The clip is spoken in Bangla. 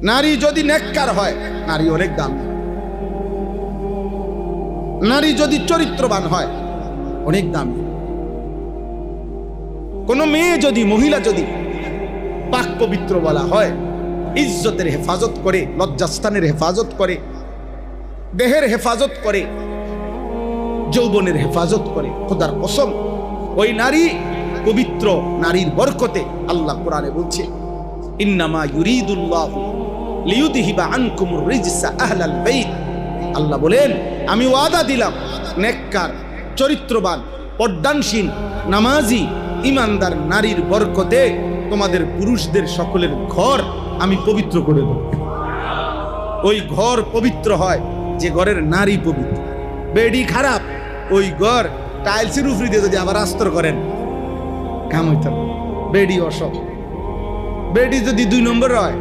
নারী যদি নেককার হয়, নারী অনেক দামি। নারী যদি চরিত্রবান হয়, অনেক দামি। কোন মেয়ে যদি, মহিলা যদি পাক পবিত্র বলা হয়, ইজ্জতের হেফাজত করে, লজ্জাস্থানের হেফাজত করে, দেহের হেফাজত করে, যৌবনের হেফাজত করে, খোদার কসম ওই নারী পবিত্র। নারীর বরকতে আল্লাহ কোরআনে বলছে, ইন্নামা ইউরিদুল্লাহু লিইউযহিবা আনকুমুর রিজসা আহলাল বাইত। আল্লাহ বলেন, আমি ওয়াদা দিলাম নেককার, চরিত্রবান, পর্দানশীল, নামাজি, ইমানদার নারীর বরকতে তোমাদের পুরুষদের সকলের ঘর আমি পবিত্র করে দেব। ওই ঘর পবিত্র হয় যে ঘরের নারী পবিত্র। বেডি খারাপ, ওই ঘর টাইলসের উপরে দিয়ে যদি আবার আস্তর করেন, কাম হইতে বেডি অসৎ। বেডি যদি 2 নম্বর হয়,